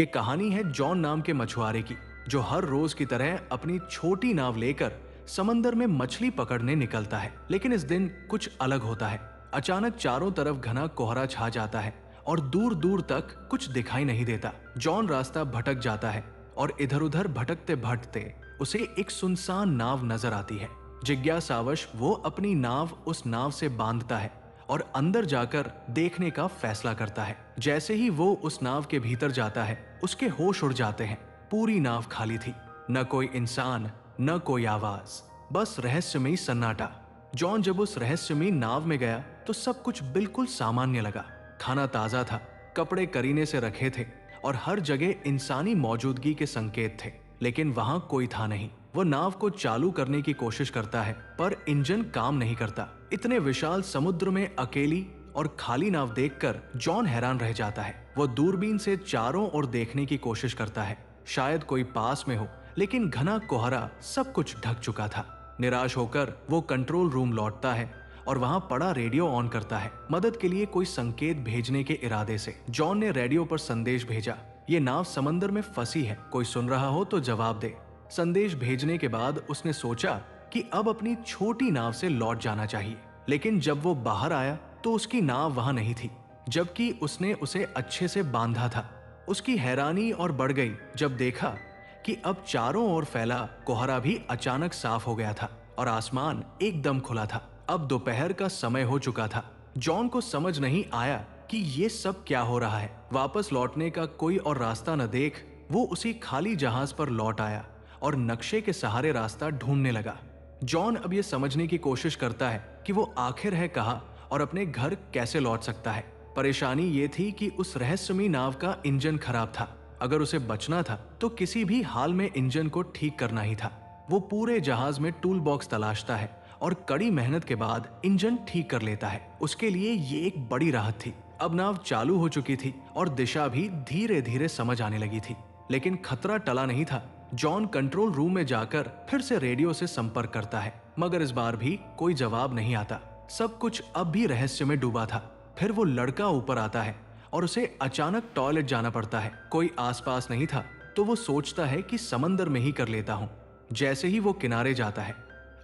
ये कहानी है जॉन नाम के मछुआरे की, जो हर रोज की तरह अपनी छोटी नाव लेकर समंदर में मछली पकड़ने निकलता है। लेकिन इस दिन कुछ अलग होता है। अचानक चारों तरफ घना कोहरा छा जाता है और दूर दूर तक कुछ दिखाई नहीं देता। जॉन रास्ता भटक जाता है और इधर उधर भटकते भटकते उसे एक सुनसान नाव नजर आती है। जिज्ञासावश वो अपनी नाव उस नाव से बांधता है और अंदर जाकर देखने का फैसला करता है। जैसे ही वो उस नाव के भीतर जाता है, उसके होश उड़ जाते हैं। पूरी नाव खाली थी, न कोई इंसान, न कोई आवाज, बस रहस्यमयी सन्नाटा। जॉन जब उस रहस्यमयी नाव में गया तो सब कुछ बिल्कुल सामान्य लगा। खाना ताजा था, कपड़े करीने से रखे थे और हर जगह इंसानी मौजूदगी के संकेत थे। लेकिन वहां कोई था नहीं। वो नाव को चालू करने की कोशिश करता है पर इंजन काम नहीं करता। इतने विशाल समुद्र में अकेली और खाली नाव देखकर जॉन हैरान रह जाता है। वो दूरबीन से चारों ओर देखने की कोशिश करता है, शायद कोई पास में हो, लेकिन घना कोहरा सब कुछ ढक चुका था। निराश होकर वो कंट्रोल रूम लौटता है और वहां पड़ा रेडियो ऑन करता है, मदद के लिए कोई संकेत भेजने के इरादे से। जॉन ने रेडियो पर संदेश भेजा, ये नाव समंदर में फंसी है, कोई सुन रहा हो तो जवाब दे। संदेश भेजने के बाद उसने सोचा कि अब अपनी छोटी नाव से लौट जाना चाहिए। लेकिन जब वो बाहर आया तो उसकी नाव वहां नहीं थी, जबकि उसने उसे अच्छे से बांधा था। उसकी हैरानी और बढ़ गई जब देखा कि अब चारों ओर फैला कोहरा भी अचानक साफ हो गया था और आसमान एकदम खुला था। अब दोपहर का समय हो चुका था। जॉन को समझ नहीं आया कि ये सब क्या हो रहा है। वापस लौटने का कोई और रास्ता न देख वो उसी खाली जहाज पर लौट आया और नक्शे के सहारे रास्ता ढूंढने लगा। जॉन अब ये समझने की कोशिश करता है कि वो आखिर है कहाँ और अपने घर कैसे लौट सकता है। परेशानी ये थी कि उस रहस्यमयी नाव का इंजन खराब था। अगर उसे बचना था तो किसी भी हाल में इंजन को ठीक करना ही था। वो पूरे जहाज में टूल बॉक्स तलाशता है और कड़ी मेहनत के बाद इंजन ठीक कर लेता है। उसके लिए ये एक बड़ी राहत थी। अब नाव चालू हो चुकी थी और दिशा भी धीरे धीरे समझ आने लगी थी। लेकिन खतरा टला नहीं था। जॉन कंट्रोल रूम में जाकर फिर से रेडियो से संपर्क करता है, मगर इस बार भी कोई जवाब नहीं आता। सब कुछ अब भी रहस्य में डूबा था। फिर वो लड़का ऊपर आता है और उसे अचानक टॉयलेट जाना पड़ता है। कोई आसपास नहीं था तो वो सोचता है कि समंदर में ही कर लेता हूँ। जैसे ही वो किनारे जाता है,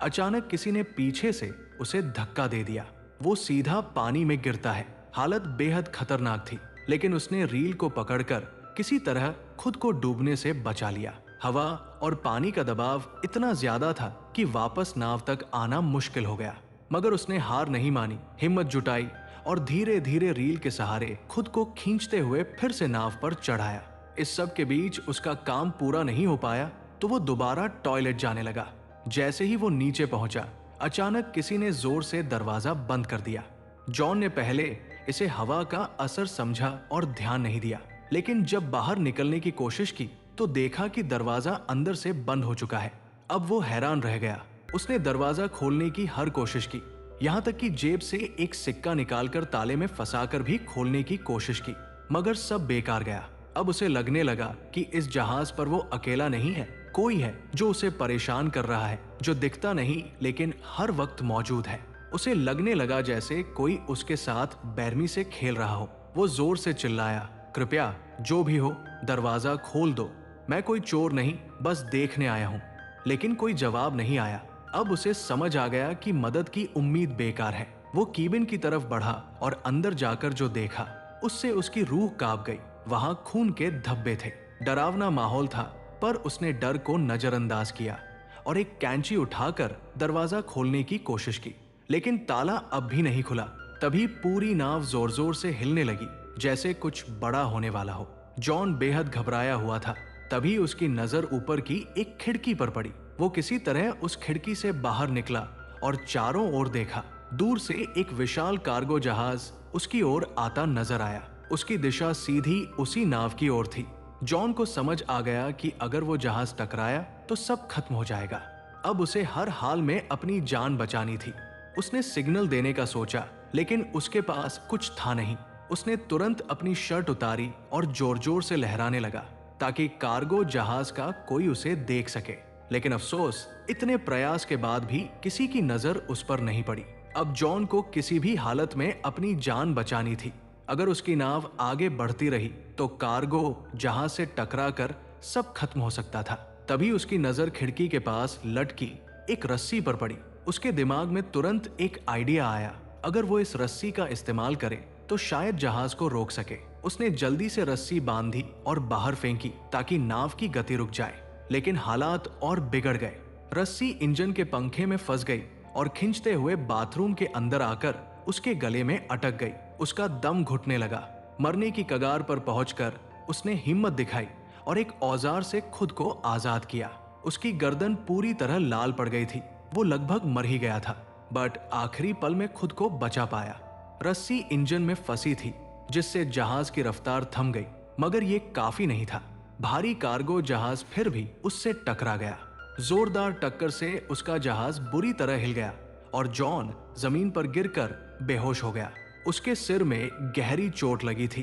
अचानक किसी ने पीछे से उसे धक्का दे दिया। वो सीधा पानी में गिरता है। हालत बेहद खतरनाक थी, लेकिन उसने रील को पकड़कर किसी तरह खुद को डूबने से बचा लिया। हवा और पानी का दबाव इतना ज्यादा था कि वापस नाव तक आना मुश्किल हो गया, मगर उसने हार नहीं मानी। हिम्मत जुटाई और धीरे धीरे रील के सहारे खुद को खींचते हुए फिर से नाव पर चढ़ाया। इस सब के बीच उसका काम पूरा नहीं हो पाया तो वो दोबारा टॉयलेट जाने लगा। जैसे ही वो नीचे पहुंचा, अचानक किसी ने जोर से दरवाजा बंद कर दिया। जॉन ने पहले इसे हवा का असर समझा और ध्यान नहीं दिया, लेकिन जब बाहर निकलने की कोशिश की तो देखा कि दरवाजा अंदर से बंद हो चुका है। अब वो हैरान रह गया। उसने दरवाजा खोलने की हर कोशिश की, यहाँ तक कि जेब से एक सिक्का निकालकर ताले में फंसाकर भी खोलने की कोशिश की, मगर सब बेकार गया। अब उसे लगने लगा कि इस जहाज पर वो अकेला नहीं है, कोई है जो उसे परेशान कर रहा है, जो दिखता नहीं लेकिन हर वक्त मौजूद है। उसे लगने लगा जैसे कोई उसके साथ बेरहमी से खेल रहा हो। वो जोर से चिल्लाया, कृपया जो भी हो दरवाजा खोल दो, मैं कोई चोर नहीं, बस देखने आया हूँ। लेकिन कोई जवाब नहीं आया। अब उसे समझ आ गया कि मदद की उम्मीद बेकार है। वो कीबिन की तरफ बढ़ा और अंदर जाकर जो देखा उससे उसकी रूह कांप गई। वहां खून के धब्बे थे। डरावना माहौल था, पर उसने डर को नजरअंदाज किया और एक कैंची उठाकर दरवाजा खोलने की कोशिश की, लेकिन ताला अब भी नहीं खुला। तभी पूरी नाव जोर जोर से हिलने लगी, जैसे कुछ बड़ा होने वाला हो। जॉन बेहद घबराया हुआ था। तभी उसकी नजर ऊपर की एक खिड़की पर पड़ी। वो किसी तरह उस खिड़की से बाहर निकला और चारों ओर देखा। दूर से एक विशाल कार्गो जहाज उसकी ओर आता नजर आया। उसकी दिशा सीधी उसी नाव की ओर थी। जॉन को समझ आ गया कि अगर वो जहाज टकराया तो सब खत्म हो जाएगा। अब उसे हर हाल में अपनी जान बचानी थी। उसने सिग्नल देने का सोचा, लेकिन उसके पास कुछ था नहीं। उसने तुरंत अपनी शर्ट उतारी और जोर जोर से लहराने लगा ताकि कार्गो जहाज का कोई उसे देख सके। लेकिन अफसोस, इतने प्रयास के बाद भी किसी की नजर उस पर नहीं पड़ी। अब जॉन को किसी भी हालत में अपनी जान बचानी थी। अगर उसकी नाव आगे बढ़ती रही तो कार्गो जहाज से टकरा कर सब खत्म हो सकता था। तभी उसकी नजर खिड़की के पास लटकी एक रस्सी पर पड़ी। उसके दिमाग में तुरंत एक आइडिया आया, अगर वो इस रस्सी का इस्तेमाल करे तो शायद जहाज को रोक सके। उसने जल्दी से रस्सी बांधी और बाहर फेंकी ताकि नाव की गति रुक जाए, लेकिन हालात और बिगड़ गए। रस्सी इंजन के पंखे में फंस गई और खींचते हुए बाथरूम के अंदर आकर उसके गले में अटक गई। उसका दम घुटने लगा। मरने की कगार पर पहुंचकर उसने हिम्मत दिखाई और एक औजार से खुद को आजाद किया। उसकी गर्दन पूरी तरह लाल पड़ गई थी। वो लगभग मर ही गया था, बट आखिरी पल में खुद को बचा पाया। रस्सी इंजन में फंसी थी, जिससे जहाज की रफ्तार थम गई, मगर ये काफी नहीं था। भारी कार्गो जहाज फिर भी उससे टकरा गया। जोरदार टक्कर से उसका जहाज बुरी तरह हिल गया और जॉन जमीन पर गिरकर बेहोश हो गया। उसके सिर में गहरी चोट लगी थी।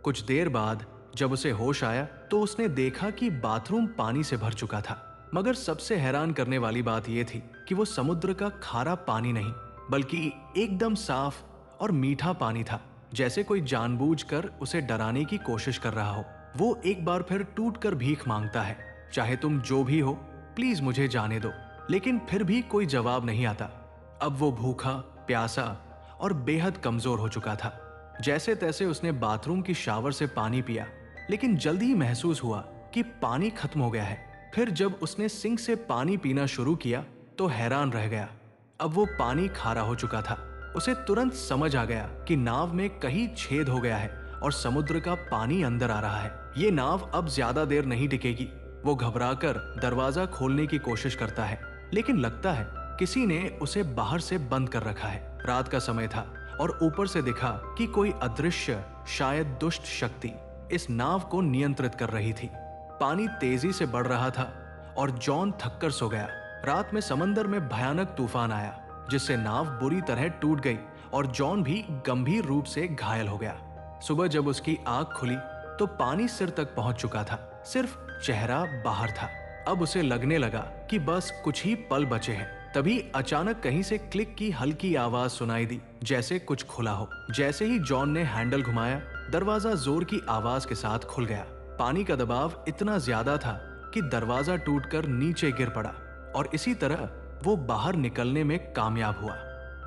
कुछ देर बाद जब उसे होश आया तो उसने देखा कि बाथरूम पानी से भर चुका था, मगर सबसे हैरान करने वाली बात यह थी कि वो समुद्र का खारा पानी नहीं, बल्कि एकदम साफ और मीठा पानी था, जैसे कोई जानबूझकर उसे डराने की कोशिश कर रहा हो। वो एक बार फिर टूटकर भीख मांगता है, चाहे तुम जो भी हो, प्लीज मुझे जाने दो। लेकिन फिर भी कोई जवाब नहीं आता। अब वो भूखा, प्यासा और बेहद कमजोर हो चुका था। जैसे तैसे उसने बाथरूम की शावर से पानी पिया, लेकिन जल्दी ही महसूस हुआ कि पानी खत्म हो गया है। फिर जब उसने सिंक से पानी पीना शुरू किया तो हैरान रह गया। अब वो पानी खारा हो चुका था। उसे तुरंत समझ आ गया कि नाव में कहीं छेद हो गया है और समुद्र का पानी अंदर आ रहा है। ये नाव अब ज्यादा देर नहीं टिकेगी। वो घबराकर दरवाजा खोलने की कोशिश करता है, लेकिन लगता है किसी ने उसे बाहर से बंद कर रखा है। रात का समय था और ऊपर से दिखा कि कोई अदृश्य, शायद दुष्ट शक्ति इस नाव को नियंत्रित कर रही थी। पानी तेजी से बढ़ रहा था और जॉन थककर सो गया। रात में समंदर में भयानक तूफान आया, जिससे नाव बुरी तरह टूट गई और जॉन भी गंभीर रूप से घायल हो गया। सुबह जब उसकी आंख खुली तो पानी सिर तक पहुंच चुका था, सिर्फ चेहरा बाहर था। अब उसे लगने लगा कि बस कुछ ही पल बचे हैं। तभी अचानक कहीं से क्लिक की हल्की आवाज सुनाई दी, जैसे कुछ खुला हो। जैसे ही जॉन ने हैंडल घुमाया, दरवाजा जोर की आवाज के साथ खुल गया। पानी का दबाव इतना ज्यादा था कि दरवाजा टूटकर नीचे गिर पड़ा और इसी तरह वो बाहर निकलने में कामयाब हुआ।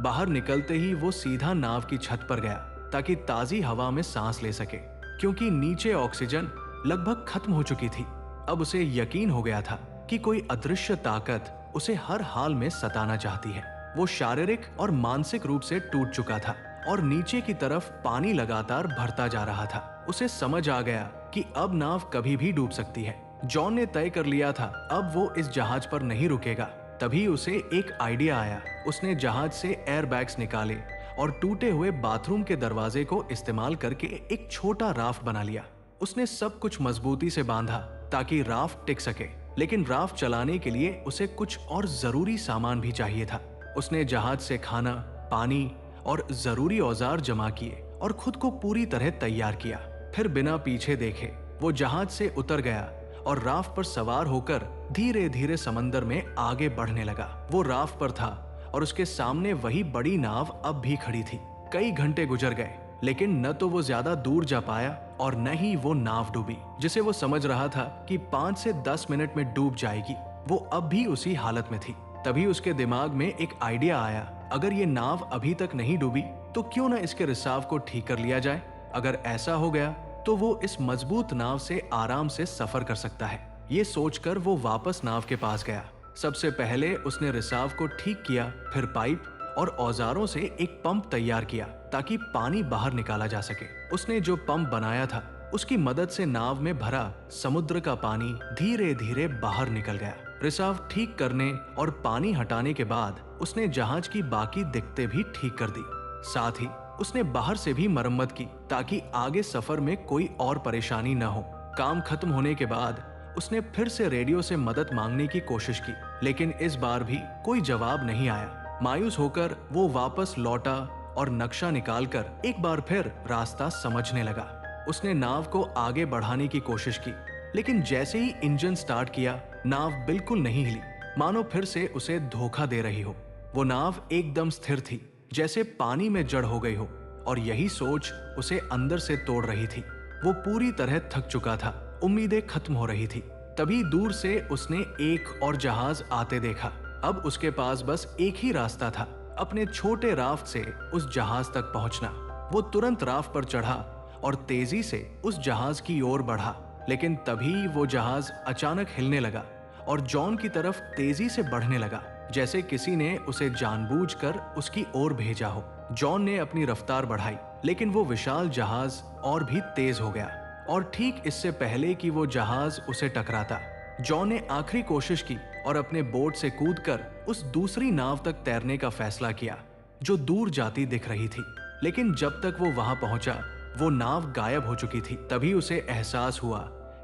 बाहर निकलते ही वो सीधा नाव की छत पर गया ताकि ताजी हवा में सांस ले सके, क्योंकि नीचे ऑक्सीजन लगभग खत्म हो चुकी थी। अब उसे यकीन हो गया था कि कोई अदृश्य ताकत उसे हर हाल में सताना चाहती है। वो शारीरिक और मानसिक रूप से टूट चुका था और नीचे की तरफ पानी लगातार भरता जा रहा था। उसे समझ आ गया कि अब नाव कभी भी डूब सकती है। जॉन ने तय कर लिया था अब वो इस जहाज पर नहीं रुकेगा। तभी उसे एक आइडिया आया। उसने जहाज से एयर बैग्स निकाले और टूटे हुए बाथरूम के दरवाजे को इस्तेमाल करके एक छोटा राफ्ट बना लिया। उसने सब कुछ मजबूती से बांधा ताकि राफ्ट टिक सके, लेकिन राफ्ट चलाने के लिए उसे कुछ और जरूरी सामान भी चाहिए था। उसने जहाज से खाना, पानी और जरूरी औजार जमा किए और खुद को पूरी तरह तैयार किया। फिर बिना पीछे देखे वो जहाज से उतर गया और राफ्ट पर सवार होकर धीरे धीरे समंदर में आगे बढ़ने लगा। वो राफ्ट पर था और उसके सामने वही बड़ी नाव अब भी खड़ी थी। कई घंटे गुजर गए, लेकिन न तो वो ज्यादा दूर जा पाया और न ही वो नाव डूबी, जिसे वो समझ रहा था कि 5 से 10 मिनट में डूब जाएगी। वो अब भी उसी हालत में थी। तभी उसके दिमाग में एक आइडिया आया, अगर ये नाव अभी तक नहीं डूबी तो क्यों न इसके रिसाव को ठीक कर लिया जाए। अगर ऐसा हो गया तो वो इस मजबूत नाव से आराम से सफर कर सकता है। ये सोचकर वो वापस नाव के पास गया। सबसे पहले उसने रिसाव को ठीक किया, फिर पाइप और औजारों से एक पंप तैयार किया ताकि पानी बाहर निकाला जा सके। उसने जो पंप बनाया था उसकी मदद से नाव में भरा समुद्र का पानी धीरे धीरे बाहर निकल गया। रिसाव ठीक करने और पानी हटाने के बाद उसने जहाज की बाकी दिक्कतें भी ठीक कर दी। साथ ही उसने बाहर से भी मरम्मत की ताकि आगे सफर में कोई और परेशानी न हो। काम खत्म होने के बाद उसने फिर से रेडियो से मदद मांगने की कोशिश की, लेकिन इस बार भी कोई जवाब नहीं आया। मायूस होकर वो वापस लौटा और नक्शा निकालकर एक बार फिर रास्ता समझने लगा। उसने नाव को आगे बढ़ाने की कोशिश की, लेकिन जैसे ही इंजन स्टार्ट किया, नाव बिल्कुल नहीं हिली, मानो फिर से उसे धोखा दे रही हो। वो नाव एकदम स्थिर थी, जैसे पानी में जड़ हो गई हो, और यही सोच उसे अंदर से तोड़ रही थी। वो पूरी तरह थक चुका था, उम्मीदें खत्म हो रही थी। तभी दूर से उसने एक और जहाज आते देखा। अब उसके पास बस एक ही रास्ता था, अपने छोटे राफ्ट से उस जहाज तक पहुंचना। वो तुरंत राफ्ट पर चढ़ा और तेजी से उस जहाज की ओर बढ़ा। लेकिन तभी वो जहाज अचानक हिलने लगा और जॉन की तरफ तेजी से बढ़ने लगा, जैसे किसी ने उसे जानबूझकर उसकी ओर भेजा हो। जॉन ने अपनी रफ्तार बढ़ाई, लेकिन वो विशाल जहाज और भी तेज हो गया और ठीक इससे पहले कि वो जहाज उसे टकराता, जॉन ने आखिरी कोशिश की और अपने बोट से कूदकर उस दूसरी नाव तक तैरने का फैसला किया जो दूर जाती दिख रही थी। लेकिन जब तक वो वहां पहुंचा, वो नाव गायब हो चुकी थी। तभी उसे एहसास हुआ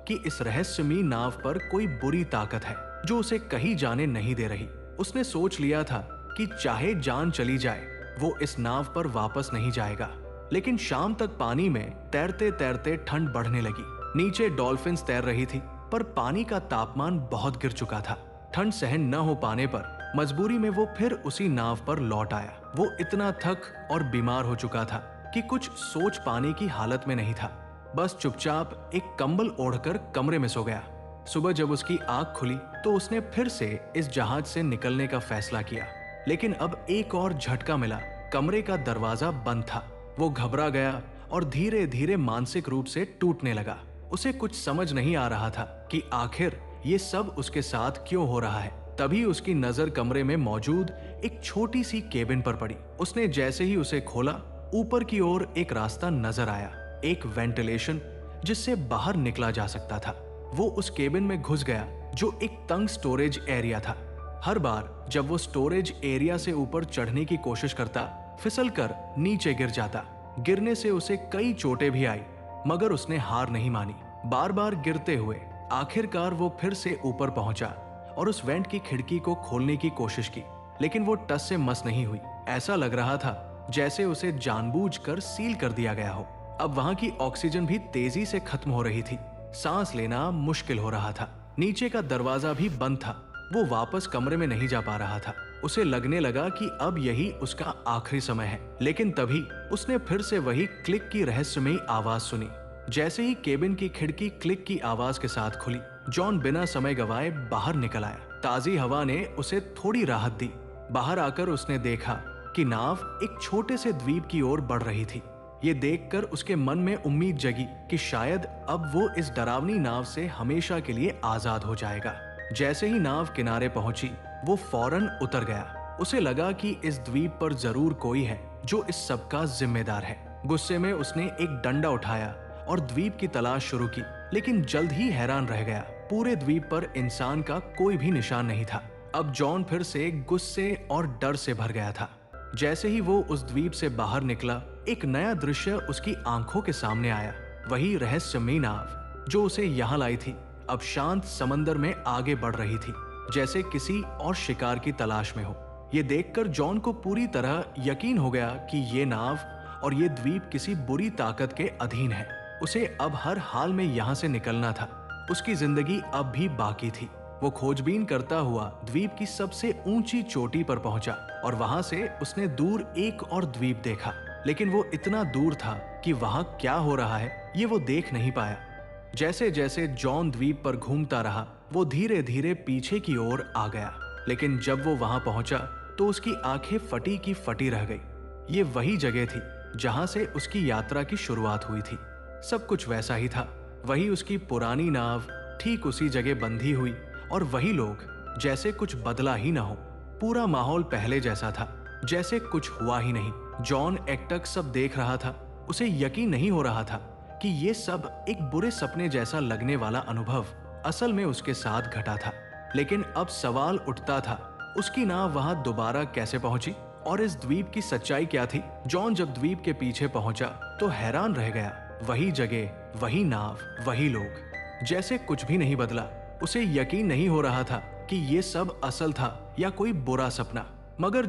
कि इस रहस्यमयी नाव पर कोई बुरी ताकत है जो उसे कहीं जाने नहीं दे रही। उसने सोच लिया था कि चाहे जान चली जाए, वो इस नाव पर वापस नहीं जाएगा। लेकिन शाम तक पानी में तैरते तैरते ठंड बढ़ने लगी। नीचे डॉल्फिन्स तैर रही थी, पर पानी का तापमान बहुत गिर चुका था। ठंड सहन न हो पाने पर मजबूरी में वो फिर उसी नाव पर लौट आया। वो इतना थक और बीमार हो चुका था कि कुछ सोच पाने की हालत में नहीं था। बस चुपचाप एक कंबल ओढ़कर कमरे में सो गया। सुबह जब उसकी आंख खुली तो उसने फिर से इस जहाज से निकलने का फैसला किया। लेकिन अब एक और झटका मिला। कमरे का दरवाजा बंद था। वो घबरा गया और धीरे धीरे मानसिक रूप से टूटने लगा। उसे कुछ समझ नहीं आ रहा था कि आखिर ये सब उसके साथ क्यों हो रहा है। तभी उसकी नजर कमरे में मौजूद एक छोटी सी केबिन पर पड़ी। उसने जैसे ही उसे खोला, ऊपर की ओर एक रास्ता नजर आया, एक वेंटिलेशन जिससे बाहर निकला जा सकता था। वो उस केबिन में घुस गया जो एक तंग स्टोरेज एरिया था। हर बार जब वो स्टोरेज एरिया से ऊपर चढ़ने की कोशिश करता, फिसलकर नीचे गिर जाता। गिरने से उसे कई चोटें भी आई, मगर उसने हार नहीं मानी। बार बार गिरते हुए आखिरकार वो फिर से ऊपर पहुंचा और उस वेंट की खिड़की को खोलने की कोशिश की, लेकिन वो टस से मस नहीं हुई। ऐसा लग रहा था जैसे उसे जानबूझकर सील कर दिया गया हो। अब वहां की ऑक्सीजन भी तेजी से खत्म हो रही थी। सांस लेना मुश्किल हो रहा था। नीचे का दरवाजा भी बंद था। वो वापस कमरे में नहीं जा पा रहा था। उसे लगने लगा कि अब यही उसका आखिरी समय है। लेकिन तभी उसने फिर से वही क्लिक की रहस्यमयी आवाज सुनी। जैसे ही केबिन की खिड़की क्लिक की आवाज के साथ खुली, जॉन बिना समय गवाए बाहर निकल आया। ताजी हवा ने उसे थोड़ी राहत दी। बाहर आकर उसने देखा कि नाव एक छोटे से द्वीप की ओर बढ़ रही थी। ये देखकर उसके मन में उम्मीद जगी कि शायद अब वो इस डरावनी नाव से हमेशा के लिए आजाद हो जाएगा। जैसे ही नाव किनारे पहुंची, वो फौरन उतर गया। उसे लगा कि इस द्वीप पर जरूर कोई है जो इस सब का जिम्मेदार है। गुस्से में उसने एक डंडा उठाया और द्वीप की तलाश शुरू की, लेकिन जल्द ही हैरान रह गया। पूरे द्वीप पर इंसान का कोई भी निशान नहीं था। अब जॉन फिर से गुस्से और डर से भर गया था। जैसे ही वो उस द्वीप से बाहर निकला, एक नया दृश्य उसकी आंखों के सामने आया। वही रहस्यमयी नाव जो उसे यहाँ लाई थी, अब शांत समंदर में आगे बढ़ रही थी, जैसे किसी और शिकार की तलाश में हो। ये देखकर जॉन को पूरी तरह यकीन हो गया कि ये नाव और ये द्वीप किसी बुरी ताकत के अधीन है। उसे अब हर हाल में यहाँ से निकलना था। उसकी जिंदगी अब भी बाकी थी। वो खोजबीन करता हुआ द्वीप की सबसे ऊंची चोटी पर पहुंचा और वहां से उसने दूर एक और द्वीप देखा, लेकिन वो इतना दूर था कि वहां क्या हो रहा है ये वो देख नहीं पाया। जैसे जैसे जॉन द्वीप पर घूमता रहा, वो धीरे धीरे पीछे की ओर आ गया। लेकिन जब वो वहां पहुंचा तो उसकी आंखें फटी की फटी रह गई। ये वही जगह थी जहां से उसकी यात्रा की शुरुआत हुई थी। सब कुछ वैसा ही था। वही उसकी पुरानी नाव ठीक उसी जगह बंधी हुई और वही लोग, जैसे कुछ बदला ही ना हो। पूरा माहौल पहले जैसा था, जैसे कुछ हुआ ही नहीं। जॉन एकटक सब देख रहा था। उसे यकीन नहीं हो रहा था कि ये सब एक बुरे सपने जैसा लगने वाला अनुभव असल में उसके साथ घटा था। लेकिन अब सवाल उठता था, उसकी नाव वहां दोबारा कैसे पहुंची और इस द्वीप की सच्चाई क्या थी? जॉन जब द्वीप के पीछे पहुंचा तो हैरान रह गया। वही जगह, वही नाव, वही लोग, जैसे कुछ भी नहीं बदला। उसे यकीन नहीं हो रहा था कि ये सब असल था या कोई बुरा सपना। मगर